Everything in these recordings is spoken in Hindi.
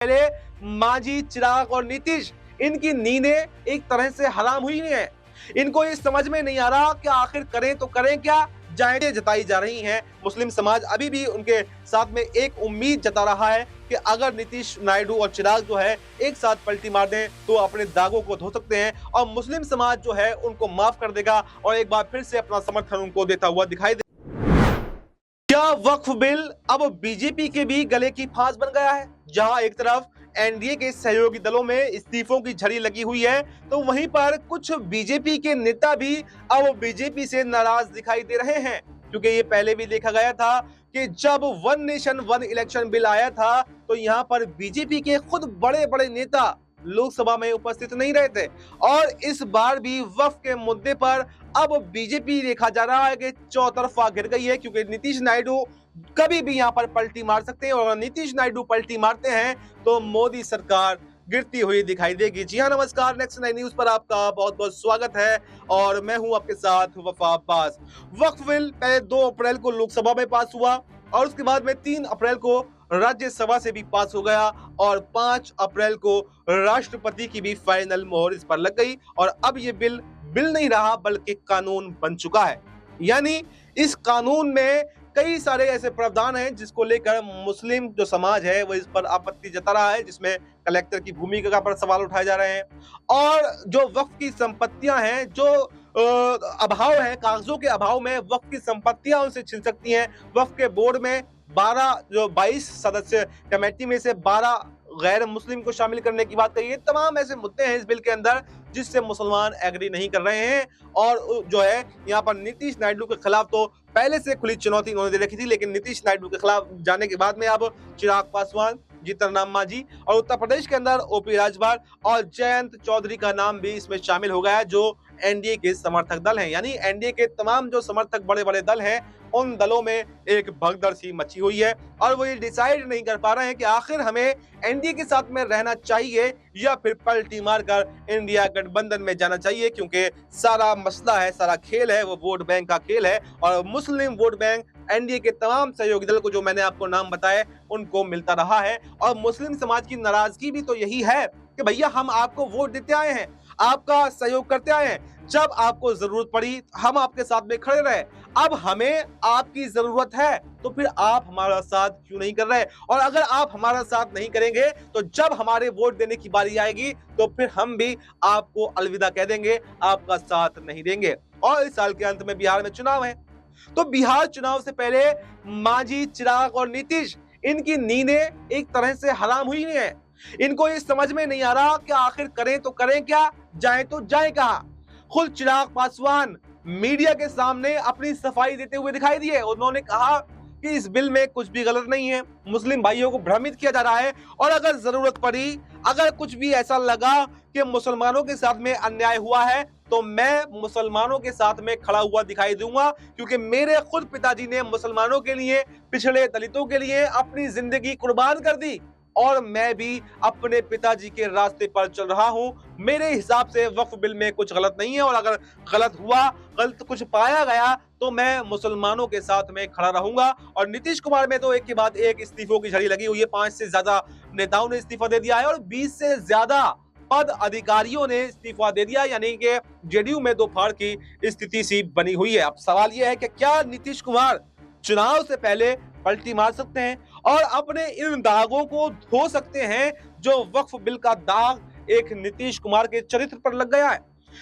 पहले मांझी, चिराग और नीतीश, इनकी नींदें एक तरह से हराम हुई हैं। इनको ये समझ में नहीं आ रहा कि आखिर करें तो करें क्या। जायजें जताई जा रही हैं। मुस्लिम समाज अभी भी उनके साथ में एक उम्मीद जता रहा है कि अगर नीतीश नायडू और चिराग जो है एक साथ पलटी मार दें तो अपने दागों को धो सकते हैं और मुस्लिम समाज जो है उनको माफ कर देगा और एक बार फिर से अपना समर्थन उनको देता हुआ दिखाई दे। क्या वक्फ बिल अब बीजेपी के भी गले की फांस बन गया है? जहां एक तरफ एनडीए के सहयोगी दलों में इस्तीफों की झड़ी लगी हुई है, तो वहीं पर कुछ बीजेपी के नेता भी अब बीजेपी से नाराज दिखाई दे रहे हैं। क्योंकि ये पहले भी देखा गया था कि जब one nation one election bill आया था तो यहाँ पर बीजेपी के खुद बड़े बड़े नेता लोकसभा में उपस्थित नहीं रहे थे और इस बार भी वक्फ के मुद्दे पर अब बीजेपी देखा जा रहा है कि चौतरफा गिर गई है। क्योंकि नीतीश नायडू कभी भी यहाँ पर पलटी मार सकते हैं और नीतीश नायडू पलटी मारते हैं तो मोदी सरकार गिरती हुई दिखाई देगी। जी हाँ, नमस्कार, नेक्स्ट 9 न्यूज पर आपका बहुत बहुत स्वागत है और मैं हूं आपके साथ वफा अब्बास। वक्फ बिल पहले 2 अप्रैल को लोकसभा में पास हुआ और उसके बाद में 3 अप्रैल को राज्यसभा से भी पास हो गया और 5 अप्रैल को राष्ट्रपति की भी फाइनल मोहर इस पर लग गई और अब ये बिल नहीं रहा बल्कि कानून बन चुका है। यानी इस कानून में कई सारे ऐसे प्रावधान हैं जिसको लेकर मुस्लिम जो समाज है वो इस पर आपत्ति जता रहा है, जिसमें कलेक्टर की भूमिका पर सवाल उठाए जा रहे हैं और जो वक्फ की संपत्तियां हैं, जो अभाव है, कागजों के अभाव में वक्फ की संपत्तियां उनसे छिन सकती हैं। वक्फ के बोर्ड में 22 सदस्य कमेटी में से 12 गैर मुस्लिम को शामिल करने की बात कही है। तमाम ऐसे मुद्दे हैं इस बिल के अंदर जिससे मुसलमान एग्री नहीं कर रहे हैं और जो है यहाँ पर नीतीश नायडू के खिलाफ तो पहले से खुली चुनौती उन्होंने दे रखी थी, लेकिन नीतीश नायडू के खिलाफ जाने के बाद में अब चिराग पासवान, जीतन राम मांझी और उत्तर प्रदेश के अंदर ओपी राजभर और जयंत चौधरी का नाम भी इसमें शामिल हो गया है जो एनडीए के समर्थक दल हैं। यानी एनडीए के तमाम जो समर्थक बड़े बड़े दल हैं उन दलों में एक भगदड़ सी मची हुई है और वो ये डिसाइड नहीं कर पा रहे हैं कि आखिर हमें एनडीए के साथ में रहना चाहिए या फिर पलटी मारकर इंडिया गठबंधन में जाना चाहिए। क्योंकि सारा मसला है, सारा खेल है, वो वोट बैंक का खेल है और मुस्लिम वोट बैंक एनडीए के तमाम सहयोगी दल को जो मैंने आपको नाम बताए उनको मिलता रहा है और मुस्लिम समाज की नाराजगी भी तो यही है कि भैया हम आपको वोट देते आए हैं, आपका सहयोग करते आए हैं, जब आपको जरूरत पड़ी हम आपके साथ में खड़े रहे, अब हमें आपकी जरूरत है तो फिर आप हमारा साथ क्यों नहीं कर रहे? और अगर आप हमारा साथ नहीं करेंगे तो जब हमारे वोट देने की बारी आएगी तो फिर हम भी आपको अलविदा कह देंगे, आपका साथ नहीं देंगे। और इस साल के अंत में बिहार में चुनाव है, तो बिहार चुनाव से पहले मांझी, चिराग और नीतीश, इनकी नींदें एक तरह से हराम हुई हैं। इनको ये समझ में नहीं आ रहा कि आखिर करें तो करें क्या, जाए तो जाए कहां। खुद चिराग पासवान मीडिया के सामने अपनी सफाई देते हुए दिखाई दिए। उन्होंने कहा कि इस बिल में कुछ भी गलत नहीं है, मुस्लिम भाइयों को भ्रमित किया जा रहा है और अगर जरूरत पड़ी, अगर कुछ भी ऐसा लगा कि मुसलमानों के साथ में अन्याय हुआ है तो मैं मुसलमानों के साथ में खड़ा हुआ दिखाई दूंगा। क्योंकि मेरे खुद पिताजी ने मुसलमानों के लिए, पिछड़े दलितों के लिए अपनी जिंदगी कुर्बान कर दी और मैं भी अपने पिताजी के रास्ते पर चल रहा हूं। मेरे हिसाब से वक्फ बिल में कुछ गलत नहीं है और अगर गलत हुआ, गलत कुछ पाया गया तो मैं मुसलमानों के साथ में खड़ा रहूंगा। और नीतीश कुमार में तो एक के बाद एक इस्तीफों की झड़ी लगी हुई है। 5 से ज्यादा नेताओं ने इस्तीफा दे दिया है और 20 से ज्यादा पद अधिकारियों ने इस्तीफा दे दिया। यानी कि जेडीयू में 2 फाड़ की स्थिति सी बनी हुई है। अब सवाल यह है कि क्या नीतीश कुमार चुनाव से पहले पलटी मार सकते हैं और अपने इन दागों को धो सकते हैं जो वक्फ बिल का दाग एक नीतीश कुमार के चरित्र पर लग गया है?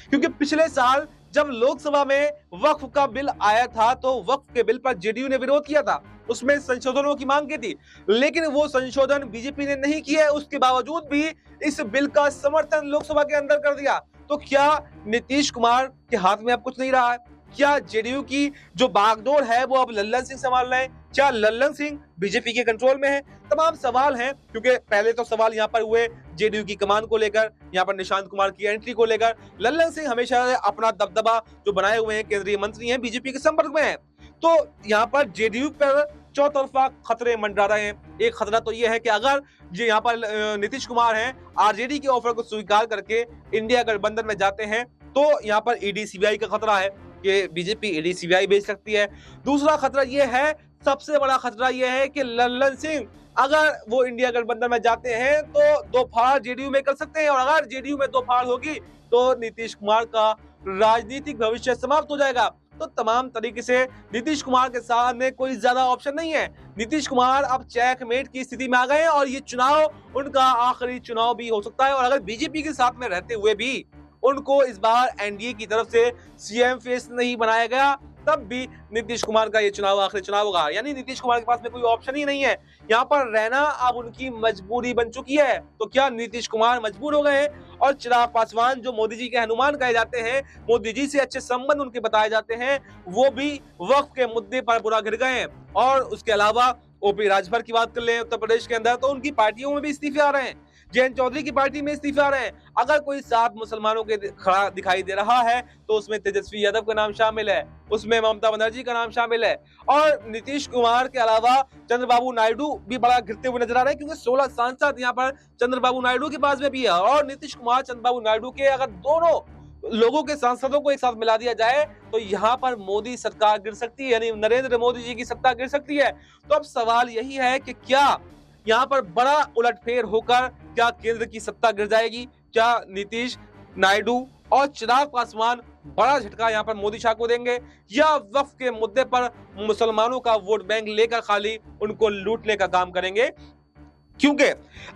क्योंकि पिछले साल जब लोकसभा में वक्फ का बिल आया था तो वक्फ के बिल पर जेडीयू ने विरोध किया था, उसमें संशोधनों की मांग की थी, लेकिन वो संशोधन बीजेपी ने नहीं किए। उसके बावजूद भी इस बिल का समर्थन लोकसभा के अंदर कर दिया। तो क्या नीतीश कुमार के हाथ में अब कुछ नहीं रहा है? क्या जेडीयू की जो बागडोर है वो अब लल्लन सिंह संभाल रहे हैं? क्या लल्लन सिंह बीजेपी के कंट्रोल में है? तमाम सवाल हैं। क्योंकि पहले तो सवाल यहाँ पर हुए जेडीयू की कमान को लेकर, यहाँ पर निशांत कुमार की एंट्री को लेकर। लल्लन सिंह हमेशा अपना दबदबा जो बनाए हुए हैं, केंद्रीय मंत्री हैं, बीजेपी के संपर्क में है, तो यहाँ पर जेडीयू पर चौतरफा खतरे मंडरा रहे हैं। एक खतरा तो यह है कि अगर जो यहाँ पर नीतीश कुमार हैं आरजेडी के ऑफर को स्वीकार करके इंडिया गठबंधन में जाते हैं तो यहाँ पर ईडी सीबीआई का खतरा है कि बीजेपी ईडी सीबीआई भेज सकती है। दूसरा खतरा यह है सबसे बड़ा खतरा यह है कि लल्लन सिंह अगर वो इंडिया गठबंधन में जाते हैं तो दो फाड़ जेडीयू में कर सकते हैं, और अगर जेडीयू में दो फाड़ होगी तो नीतीश कुमार का राजनीतिक भविष्य समाप्त हो जाएगा। तो तमाम तरीके से नीतीश कुमार के सामने कोई ज्यादा ऑप्शन नहीं है। नीतीश कुमार अब चेकमेट की स्थिति में आ गए हैं और ये चुनाव उनका आखिरी चुनाव भी हो सकता है। और अगर बीजेपी के साथ में रहते हुए भी उनको इस बार एनडीए की तरफ से सीएम फेस नहीं बनाया गया, तब भी नीतीश कुमार का ये चुनाव आखिरी चुनाव होगा। यानी नीतीश कुमार के पास में कोई ऑप्शन ही नहीं है, यहाँ पर रहना अब उनकी मजबूरी बन चुकी है। तो क्या नीतीश कुमार मजबूर हो गए हैं? और चिराग पासवान जो मोदी जी के हनुमान कहे जाते हैं, मोदी जी से अच्छे संबंध उनके बताए जाते हैं, वो भी वक्फ के मुद्दे पर बुरा घिर गए हैं। और उसके अलावा ओपी राजभर की बात कर ले उत्तर प्रदेश के अंदर, तो उनकी पार्टियों में भी इस्तीफे आ रहे हैं। जयंत चौधरी की पार्टी में इस्तीफे आ रहे हैं। अगर कोई साथ मुसलमानों के खड़ा दिखाई दे रहा है तो उसमें तेजस्वी यादव का नाम शामिल है, उसमें ममता बनर्जी का नाम शामिल है, और नीतीश कुमार के अलावा चंद्रबाबू नायडू भी बड़ा घिरते हुए नजर आ रहे हैं, क्योंकि 16 सांसद यहाँ पर चंद्रबाबू नायडू के पास में भी है। और नीतीश कुमार चंद्रबाबू नायडू के अगर दोनों लोगों के सांसदों को एक साथ मिला दिया जाए तो यहाँ पर मोदी सरकार गिर सकती है, यानी नरेंद्र मोदी जी की सत्ता गिर सकती है। तो अब सवाल यही है कि क्या यहाँ पर बड़ा उलटफेर होकर क्या केंद्र की सत्ता गिर जाएगी? क्या नीतीश, नायडू और चिराग पासवान बड़ा झटका यहाँ पर मोदी शाह को देंगे, या वक्फ के मुद्दे पर मुसलमानों का वोट बैंक लेकर खाली उनको लूटने का काम करेंगे? क्योंकि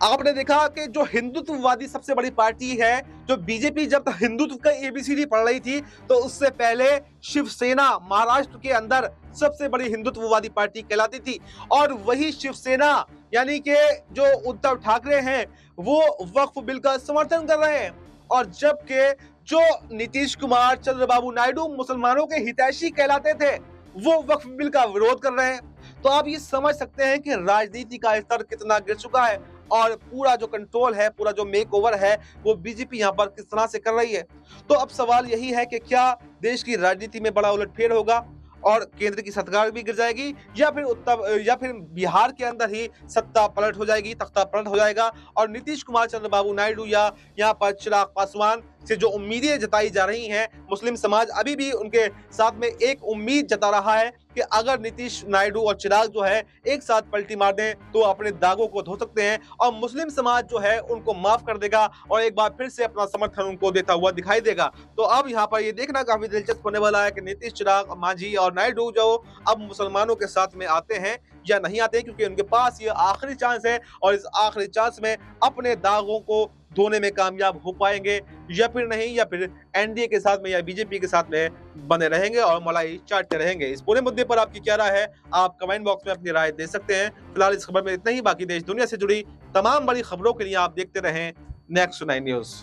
आपने देखा कि जो हिंदुत्ववादी सबसे बड़ी पार्टी है, जो बीजेपी जब हिंदुत्व का एबीसीडी पढ़ रही थी, तो उससे पहले शिवसेना महाराष्ट्र के अंदर सबसे बड़ी हिंदुत्ववादी पार्टी कहलाती थी। और वही शिवसेना यानी कि जो उद्धव ठाकरे हैं वो वक्फ बिल का समर्थन कर रहे हैं, और जबकि जो नीतीश कुमार, चंद्रबाबू नायडू मुसलमानों के हितैषी कहलाते थे, वो वक्फ बिल का विरोध कर रहे हैं। तो आप ये समझ सकते हैं कि राजनीति का स्तर कितना गिर चुका है, और पूरा जो कंट्रोल है, पूरा जो मेक ओवर है, वो बीजेपी यहाँ पर किस तरह से कर रही है। तो अब सवाल यही है कि क्या देश की राजनीति में बड़ा उलटफेर होगा और केंद्र की सरकार भी गिर जाएगी, या फिर बिहार के अंदर ही सत्ता पलट हो जाएगी, तख्ता पलट हो जाएगा, और नीतीश कुमार, चंद्रबाबू नायडू या यहाँ पर चिराग पासवान से जो उम्मीदें जताई जा रही हैं, मुस्लिम समाज अभी भी उनके साथ में एक उम्मीद जता रहा है कि अगर नीतीश, नायडू और चिराग जो है एक साथ पलटी मार दें तो अपने दागों को धो सकते हैं, और मुस्लिम समाज जो है उनको माफ कर देगा और एक बार फिर से अपना समर्थन उनको देता हुआ दिखाई देगा। तो अब यहाँ पर ये देखना काफी दिलचस्प होने वाला है कि नीतीश, चिराग, मांझी और नायडू जो अब मुसलमानों के साथ में आते हैं या नहीं आते, क्योंकि उनके पास ये आखिरी चांस है, और इस आखिरी चांस में अपने दागों को धोने में कामयाब हो पाएंगे या फिर नहीं, या फिर एनडीए के साथ में या बीजेपी के साथ में बने रहेंगे और मलाई चाटते रहेंगे। इस पूरे मुद्दे पर आपकी क्या राय है? आप कमेंट बॉक्स में अपनी राय दे सकते हैं। फिलहाल इस खबर में इतना ही। बाकी देश दुनिया से जुड़ी तमाम बड़ी खबरों के लिए आप देखते रहें नेक्स्ट 9 न्यूज।